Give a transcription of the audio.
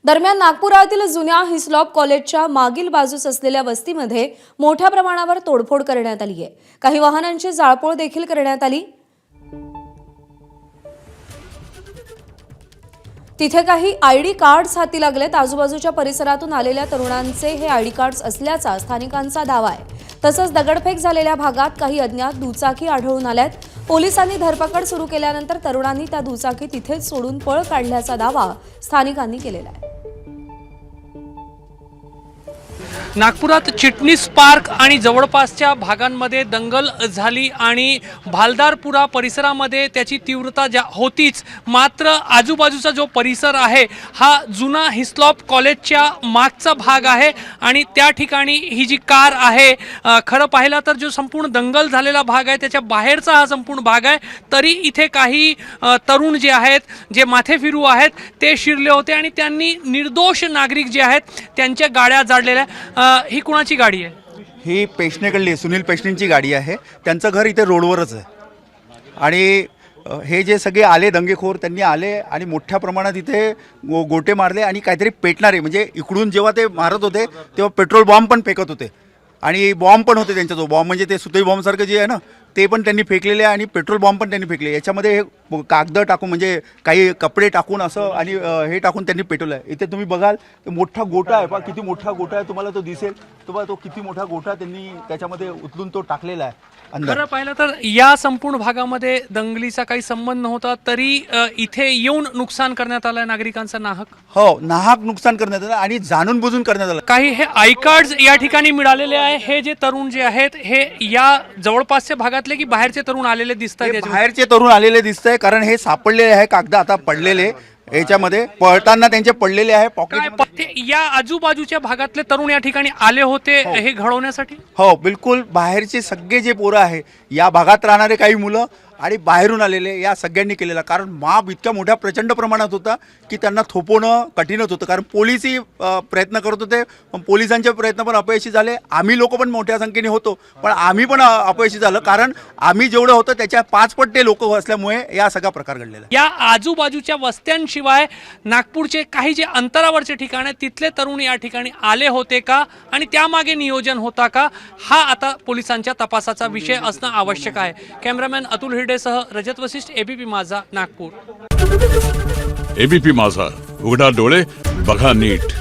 दरम्यान नागपुरातील जुन्या हिस्लॉप कॉलेजच्या मागील बाजूस असलेल्या वस्तीमध्ये मोठ्या प्रमाणावर तोडफोड करण्यात आली आहे। काही वाहनांची जाळपोळ देखील करण्यात आली। तिथे काही आयडी कार्ड्स हाती लागलेत। आजूबाजूच्या परिसरातून आलेल्या तरुणांचे हे आयडी कार्ड्स असल्याचा स्थानिकांचा दावा आहे। तसंच दगडफेक झालेल्या भागात काही अज्ञात दुचाकी आढळून आल्यात। पोलिसांनी धरपकड सुरू केल्यानंतर तरुणांनी त्या दुचाकी तिथेच सोडून पळ काढल्याचा दावा स्थानिकांनी केलेला आहे। नागपुरात चिटणीस पार्क आणि जवळपासच्या भागांमध्ये दंगल झाली आणि भालदारपुरा परिसरामध्ये त्याची तीव्रता होतीच। मात्र आजूबाजूचा जो परिसर आहे हा जुना हिस्लॉप कॉलेजच्या मागचा भाग आहे आणि त्या ठिकाणी ही जी कार आहे, खरं पाहिलं तर जो संपूर्ण दंगल झालेला भाग आहे त्याच्या बाहेरचा हा संपूर्ण भाग आहे। तरी इथे काही तरुण जे आहेत, जे माथे फिरू आहेत, ते शिरले होते आणि त्यांनी निर्दोष नागरिक जे आहेत त्यांच्या गाड्या जाळलेल्या। ही कुणाची गाडी आहे? ही पेशणेकडली सुनील पेशणेंची गाडी आहे। त्यांचं घर इथे रोडवरच आहे आणि हे जे सगळे आले दंगेखोर, त्यांनी आले आणि मोठ्या प्रमाणात इथे गोटे मारले आणि काहीतरी पेटणारे, म्हणजे इकडून जेव्हा ते मारत होते तेव्हा पेट्रोल बॉम्ब पण फेकत होते आणि बॉम्ब पण होते त्यांच्याजवळ। बॉम्ब म्हणजे ते सुतई बॉम्बसारखं जे आहे ना ते पण त्यांनी फेकलेले आणि पेट्रोल बॉम्ब पण त्यांनी फेकले। याच्यामध्ये हे कागद टाकून, म्हणजे काही कपडे टाकून असं आणि हे टाकून त्यांनी पेटवलं आहे। इथे तुम्ही बघाल मोठा गोटा आहे, पहा किती मोठा गोटा आहे, तुम्हाला तो दिसेल। तुम्हाला तो किती मोठा गोटा त्यांनी त्याच्यामध्ये उचलून तो टाकलेला आहे अंदर। खरं पाहिलं तर या संपूर्ण भागामध्ये दंगलीचा काही संबंध नव्हता, तरी इथे येऊन नुकसान करण्यात आलं नागरिकांचं नाहक। हो, नाहक नुकसान करण्यात आलं आणि जाणून बुजून करण्यात आलं। काही हे आय कार्ड्स या ठिकाणी मिळालेले आहे। हे जे तरुण जे आहेत हे या जवळपासच्या भागातले की बाहेरचे तरुण आलेले दिसत आहेत? बाहेरचे तरुण आलेले दिसत आहे, कारण हे सापडलेले आहे कागद आता पडलेले याच्यामध्ये, पळताना त्यांचे पडलेले आहे पॉकेट। या आजूबाजूच्या भागातले तरुण या ठिकाणी आले होते हे घडवण्यासाठी? हो बिलकुल, बाहेरचे सगळे जे पोरं आहे, या भागात राहणारे काही मुलं आणि बाहेरून आलेले, या सगळ्यांनी केलेला। कारण माप इतक्या मोठ्या प्रचंड प्रमाणात होता की त्यांना थोपवणं कठीणच होतं, कारण पोलिसही प्रयत्न करत होते पण पोलिसांचे प्रयत्न पण अपयशी झाले। आम्ही लोक पण मोठ्या संख्येने होतो पण आम्ही पण अपयशी झालं, कारण आम्ही जेवढं होतं त्याच्या 5 पट ते लोक असल्यामुळे या सगळा प्रकार घडलेला। या आजूबाजूच्या वस्त्यांशिवाय नागपूरचे काही जे अंतरावरचे ठिकाण आहेत तिथले तरुण या ठिकाणी आले होते का आणि त्यामागे नियोजन होता का, हा आता पोलिसांच्या तपासाचा विषय असणं आवश्यक आहे। कॅमेरामॅन अतुल सह रजत वशिष्ठ, एबीपी माझा, नागपूर। एबीपी माझा, उघडा डोळे बघा नीट।